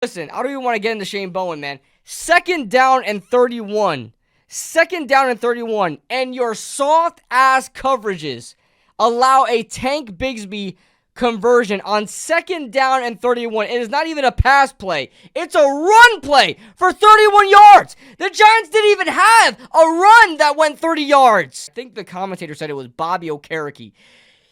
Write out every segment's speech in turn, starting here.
Listen, I don't even want to get into Shane Bowen, man. 2nd down and 31. 2nd down and 31. And your soft-ass coverages allow a Tank Bigsby conversion on 2nd down and 31. It is not even a pass play. It's a run play for 31 yards. The Giants didn't even have a run that went 30 yards. I think the commentator said it was Bobby Okereke.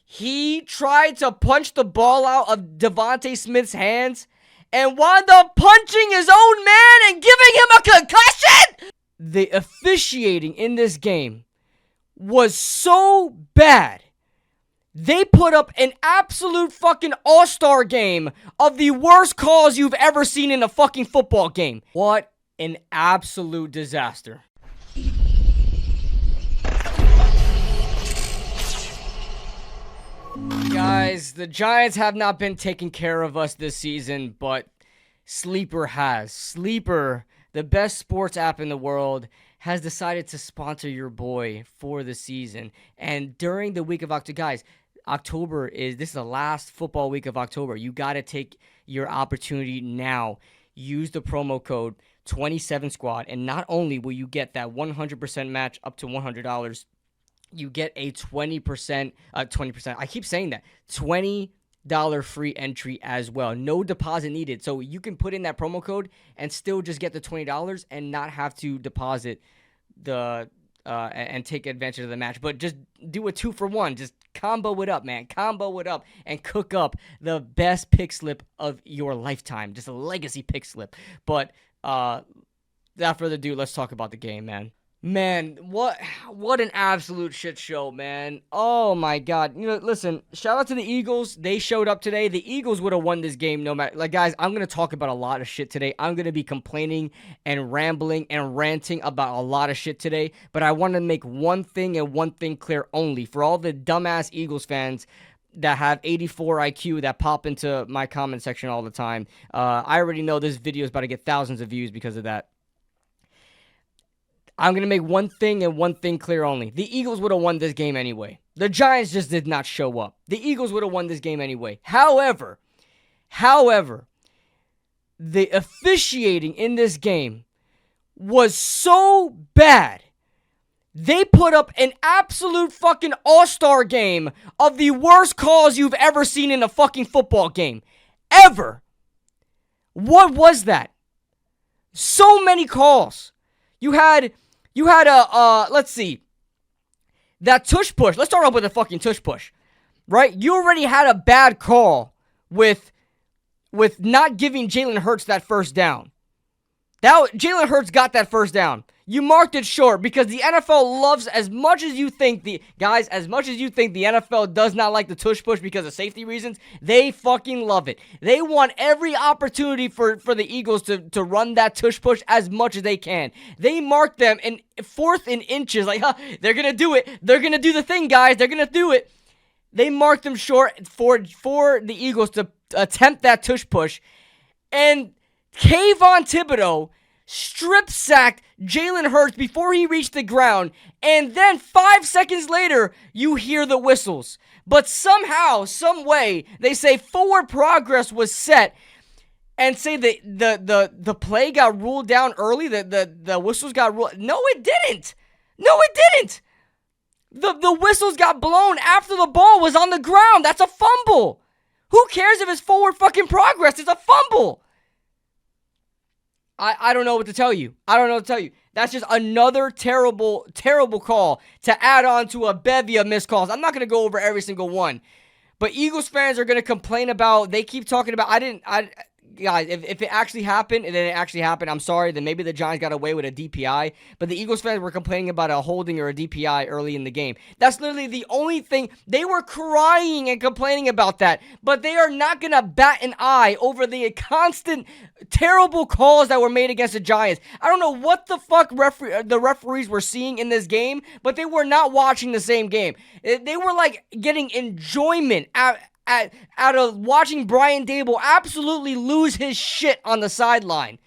He tried to punch the ball out of Devontae Smith's hands and wound up punching his own man and giving him a concussion. The officiating in this game was so bad. They put up an absolute fucking all-star game of the worst calls you've ever seen in a fucking football game. What an absolute disaster. Guys, the Giants have not been taking care of us this season, but Sleeper has. Sleeper, the best sports app in the world, has decided to sponsor your boy for the season. And during the week of October, guys, this is the last football week of October. You got to take your opportunity now. Use the promo code 27squad, and not only will you get that 100% match up to $100, you get a 20%, I keep saying that, $20 free entry as well. No deposit needed. So you can put in that promo code and still just get the $20 and not have to deposit and take advantage of the match. But just do a 2-for-1. Just combo it up, man. Combo it up and cook up the best pick slip of your lifetime. Just a legacy pick slip. But without further ado, let's talk about the game, man. Man, what an absolute shit show, man. Oh, my God. You know, listen, shout out to the Eagles. They showed up today. The Eagles would have won this game no matter. Like, guys, I'm going to talk about a lot of shit today. I'm going to be complaining and rambling and ranting about a lot of shit today. But I want to make one thing and one thing clear only. For all the dumbass Eagles fans that have 84 IQ that pop into my comment section all the time, I already know this video is about to get thousands of views because of that. I'm going to make one thing and one thing clear only. The Eagles would have won this game anyway. The Giants just did not show up. The Eagles would have won this game anyway. However, the officiating in this game was so bad. They put up an absolute fucking all-star game of the worst calls you've ever seen in a fucking football game. Ever. What was that? So many calls. You had let's see, that tush push. Let's start off with the fucking tush push, right? You already had a bad call with not giving Jalen Hurts that first down. Jalen Hurts got that first down. You marked it short because the NFL loves, as much as you think the NFL does not like the tush push because of safety reasons, they fucking love it. They want every opportunity for the Eagles to run that tush push as much as they can. They mark them in 4th and inches, like, they're going to do it. They're going to do the thing, guys. They're going to do it. They marked them short for the Eagles to attempt that tush push. And Kayvon Thibodeau strip-sacked Jalen Hurts before he reached the ground, and then 5 seconds later, you hear the whistles. But somehow, some way, they say forward progress was set, and say the play got ruled down early, the whistles got ruled. No, it didn't. No, it didn't. The whistles got blown after the ball was on the ground. That's a fumble. Who cares if it's forward fucking progress? It's a fumble. I don't know what to tell you. I don't know what to tell you. That's just another terrible, terrible call to add on to a bevy of missed calls. I'm not going to go over every single one. But Eagles fans are going to complain about, they keep talking about, guys, if it actually happened, and then it actually happened, I'm sorry, then maybe the Giants got away with a DPI, but the Eagles fans were complaining about a holding or a DPI early in the game. That's literally the only thing. They were crying and complaining about that, but they are not going to bat an eye over the constant terrible calls that were made against the Giants. I don't know what the fuck the referees were seeing in this game, but they were not watching the same game. They were like getting enjoyment out of watching Brian Dable absolutely lose his shit on the sideline.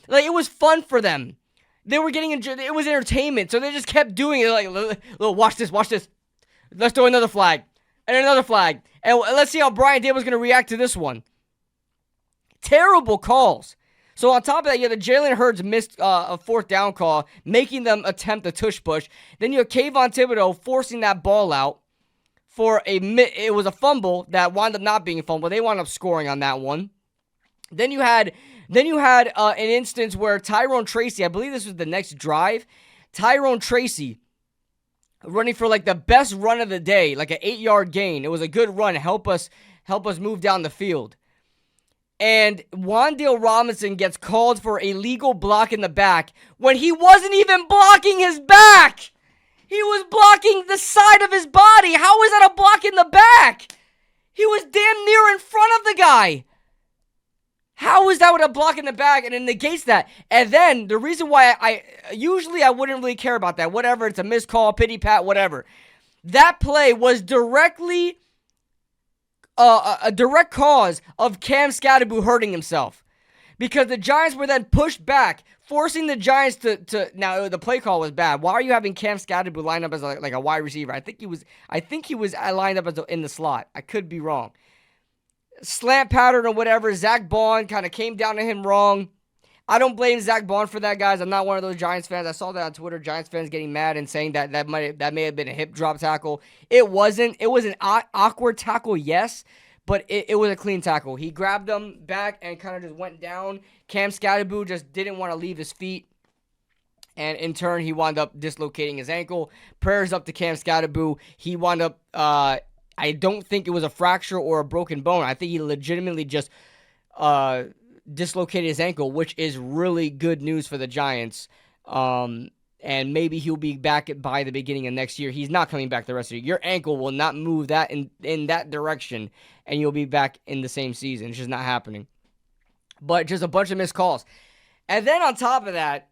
Like, it was fun for them. They were getting it was entertainment, so they just kept doing it. Like, watch this. Let's throw another flag and another flag, and let's see how Brian Dable's gonna react to this one. Terrible calls. So on top of that, you have the Jalen Hurts missed a fourth down call, making them attempt a tush push. Then you have Kayvon Thibodeau forcing that ball out for it was a fumble that wound up not being a fumble. They wound up scoring on that one. Then you had an instance where Tyrone Tracy, I believe this was the next drive, Tyrone Tracy running for like the best run of the day, like an 8-yard gain. It was a good run, help us move down the field. And Wan'Dale Robinson gets called for a legal block in the back when he wasn't even blocking his back. He was blocking the side of his body. How is that a block in the back? He was damn near in front of the guy. How is that with a block in the back? And it negates that. And then the reason why I usually wouldn't really care about that. Whatever, it's a missed call, pity pat, whatever. That play was directly a direct cause of Cam Scatterboo hurting himself. Because the Giants were then pushed back, forcing the Giants to now the play call was bad. Why are you having Cam Scatterboo lined up as like a wide receiver? I think he was lined up as in the slot. I could be wrong. Slant pattern or whatever. Zach Bond kind of came down to him wrong. I don't blame Zach Bond for that, guys. I'm not one of those Giants fans. I saw that on Twitter. Giants fans getting mad and saying that may have been a hip drop tackle. It wasn't. It was an awkward tackle, yes, but it was a clean tackle. He grabbed him back and kind of just went down. Cam Scatterboo just didn't want to leave his feet. And in turn, he wound up dislocating his ankle. Prayers up to Cam Scatterboo. He wound up, I don't think it was a fracture or a broken bone. I think he legitimately just dislocated his ankle, which is really good news for the Giants. And maybe he'll be back by the beginning of next year. He's not coming back the rest of the year. Your ankle will not move that in that direction, and you'll be back in the same season. It's just not happening. But just a bunch of missed calls. And then on top of that,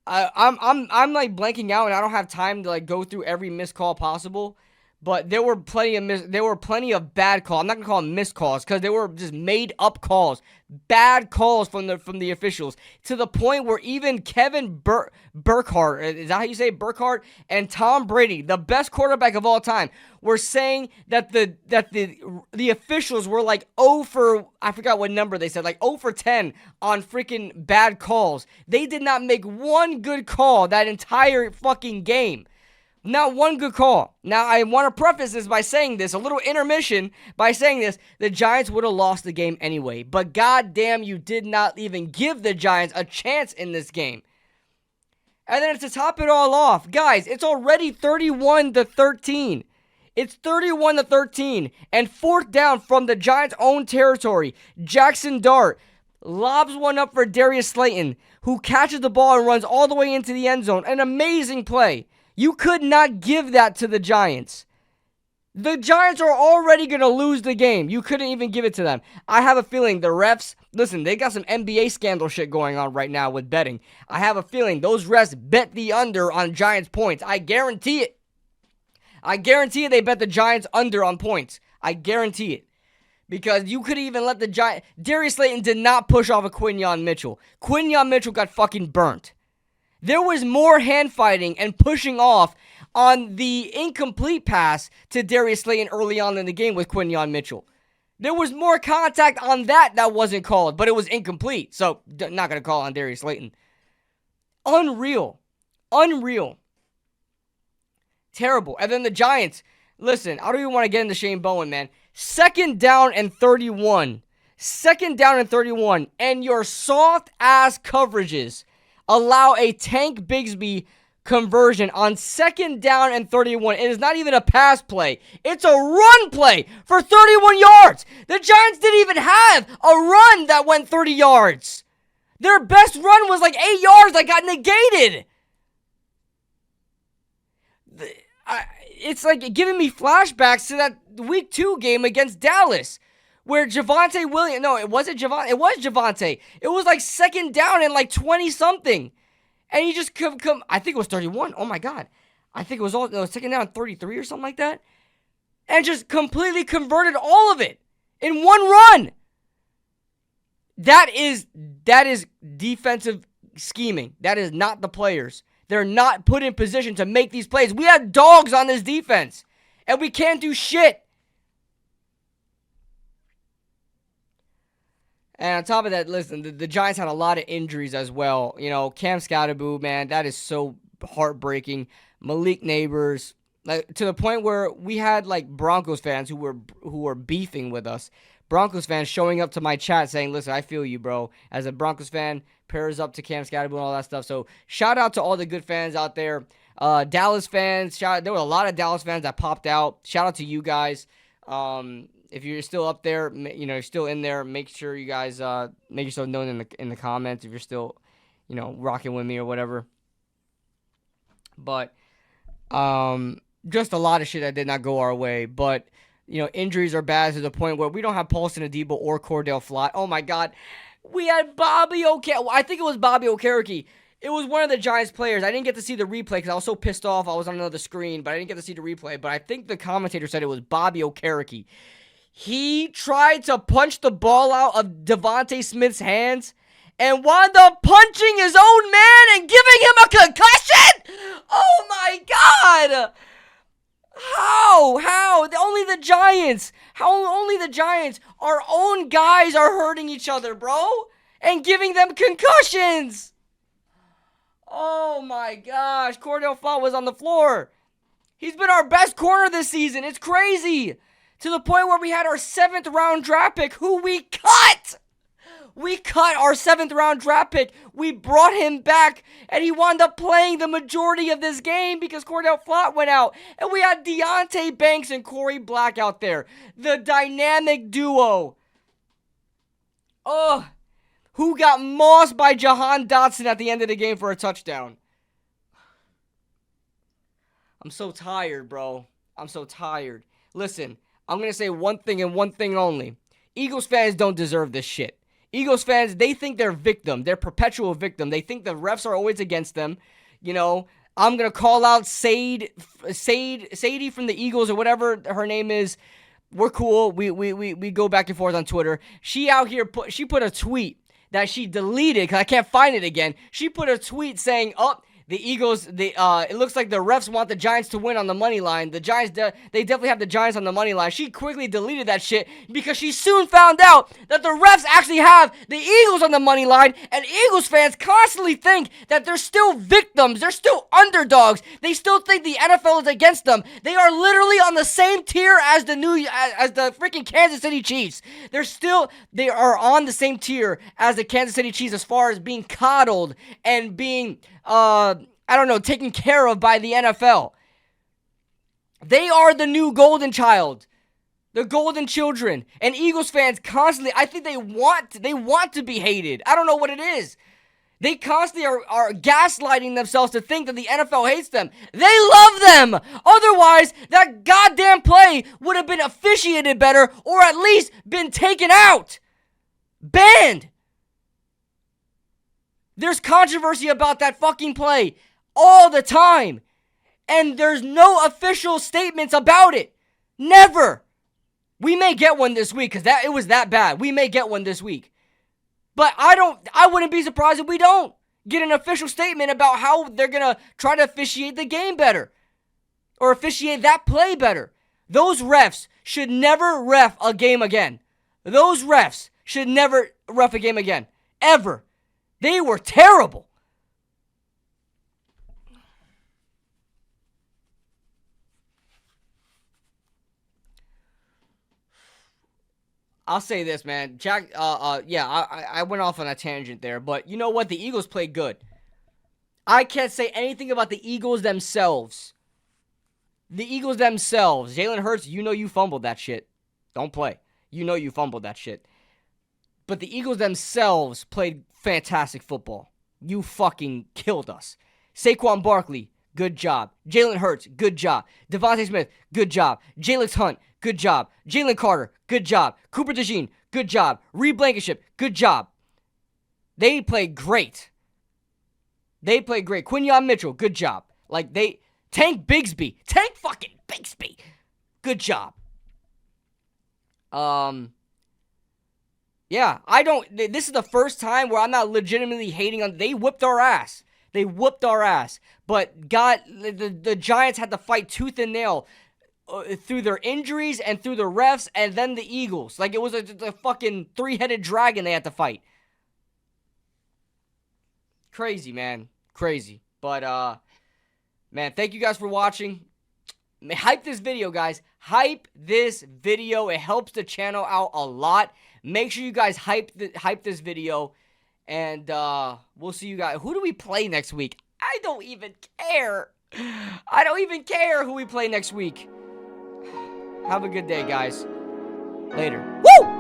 I'm like blanking out, and I don't have time to like go through every missed call possible. But there were plenty of bad calls. I'm not gonna call them missed calls because they were just made up calls, bad calls from the officials, to the point where even Kevin Burkhardt, is that how you say it? Burkhardt, and Tom Brady, the best quarterback of all time, were saying that the officials were like 0 for, I forgot what number they said, like 0 for 10 on freaking bad calls. They did not make one good call that entire fucking game. Not one good call. Now, I want to preface this by saying this, a little intermission by saying this, the Giants would have lost the game anyway. But goddamn, you did not even give the Giants a chance in this game. And then to top it all off, guys, it's already 31-13. It's 31-13. And fourth down from the Giants' own territory. Jackson Dart lobs one up for Darius Slayton, who catches the ball and runs all the way into the end zone. An amazing play. You could not give that to the Giants. The Giants are already going to lose the game. You couldn't even give it to them. I have a feeling the refs, listen, they got some NBA scandal shit going on right now with betting. I have a feeling those refs bet the under on Giants points. I guarantee it. I guarantee it they bet the Giants under on points. I guarantee it. Because you could even let the Giants... Darius Slayton did not push off of Quinyon Mitchell. Quinyon Mitchell got fucking burnt. There was more hand fighting and pushing off on the incomplete pass to Darius Slayton early on in the game with Quinyon Mitchell. There was more contact on that wasn't called, but it was incomplete. So, not going to call on Darius Slayton. Unreal. Terrible. And then the Giants, listen, I don't even want to get into Shane Bowen, man. Second down and 31. And your soft-ass coverages allow a Tank Bigsby conversion on second down and 31. It is not even a pass play. It's a run play for 31 yards. The Giants didn't even have a run that went 30 yards. Their best run was like 8 yards that got negated. It's like giving me flashbacks to that week 2 game against Dallas, where Javonte Williams, no, it wasn't Javonte. It was Javonte. It was like second down and like 20-something. And he just come, I think it was 31. Oh, my God. I think it was second down 33 or something like that. And just completely converted all of it in one run. That is defensive scheming. That is not the players. They're not put in position to make these plays. We have dogs on this defense, and we can't do shit. And on top of that, listen, the Giants had a lot of injuries as well. You know, Cam Scatterboo, man, that is so heartbreaking. Malik Neighbors, like to the point where we had like Broncos fans who were beefing with us. Broncos fans showing up to my chat saying, "Listen, I feel you, bro." As a Broncos fan, prayers up to Cam Scatterboo and all that stuff. So shout out to all the good fans out there. Dallas fans, there were a lot of Dallas fans that popped out. Shout out to you guys. If you're still up there, you know, you're still in there, make sure you guys make yourself known in the comments if you're still, you know, rocking with me or whatever. But just a lot of shit that did not go our way. But, you know, injuries are bad to the point where we don't have Paulson Adebo or Cordell Flott. Oh, my God. We had Bobby Okereke. I think it was Bobby Okereke. It was one of the Giants players. I didn't get to see the replay because I was so pissed off. I was on another screen, but I didn't get to see the replay. But I think the commentator said it was Bobby Okereke. He tried to punch the ball out of Devontae Smith's hands and wound up punching his own man and giving him a concussion? Oh, my God. How? Only the Giants. Only the Giants. Our own guys are hurting each other, bro, and giving them concussions. Oh, my gosh. Cordell Flott was on the floor. He's been our best corner this season. It's crazy. To the point where we had our 7th round draft pick, who we cut. We cut our 7th round draft pick. We brought him back, and he wound up playing the majority of this game because Cordell Flott went out. And we had Deonte Banks and Corey Black out there. The dynamic duo. Oh, who got mossed by Jahan Dotson at the end of the game for a touchdown. I'm so tired, bro. I'm so tired. Listen, I'm going to say one thing and one thing only. Eagles fans don't deserve this shit. Eagles fans, they think they're victim. They're perpetual victim. They think the refs are always against them. You know, I'm going to call out Sadie from the Eagles or whatever her name is. We're cool. We go back and forth on Twitter. She out here, she put a tweet that she deleted because I can't find it again. She put a tweet saying, the Eagles, it looks like the refs want the Giants to win on the money line. The Giants, they definitely have the Giants on the money line. She quickly deleted that shit because she soon found out that the refs actually have the Eagles on the money line, and Eagles fans constantly think that they're still victims. They're still underdogs. They still think the NFL is against them. They are literally on the same tier as the freaking Kansas City Chiefs. They are on the same tier as the Kansas City Chiefs as far as being coddled and being taken care of by the NFL. They are the new golden child. The golden children. And Eagles fans constantly, I think they want to be hated. I don't know what it is. They constantly are gaslighting themselves to think that the NFL hates them. They love them. Otherwise, that goddamn play would have been officiated better or at least been taken out. Banned. There's controversy about that fucking play all the time. And there's no official statements about it. Never. We may get one this week because it was that bad. We may get one this week. But I wouldn't be surprised if we don't get an official statement about how they're going to try to officiate the game better. Or officiate that play better. Those refs should never ref a game again. Those refs should never ref a game again. Ever. They were terrible. I'll say this, man. I went off on a tangent there, but you know what? The Eagles played good. I can't say anything about the Eagles themselves. The Eagles themselves. Jalen Hurts, you know you fumbled that shit. Don't play. You know you fumbled that shit. But the Eagles themselves played fantastic football. You fucking killed us. Saquon Barkley, good job. Jalen Hurts, good job. Devontae Smith, good job. Jalen Hunt, good job. Jalen Carter, good job. Cooper DeJean, good job. Reed Blankenship, good job. They played great. Quinyon Mitchell, good job. Tank fucking Bigsby, good job. Yeah, this is the first time where I'm not legitimately hating on, they whipped our ass. But God, the Giants had to fight tooth and nail. through their injuries and through the refs and then the Eagles. Like, it was a fucking three-headed dragon they had to fight. Crazy, man. Crazy. But, man, thank you guys for watching. Hype this video, guys. Hype this video. It helps the channel out a lot. Make sure you guys hype this video. And we'll see you guys. Who do we play next week? I don't even care. I don't even care who we play next week. Have a good day, guys. Later. Woo!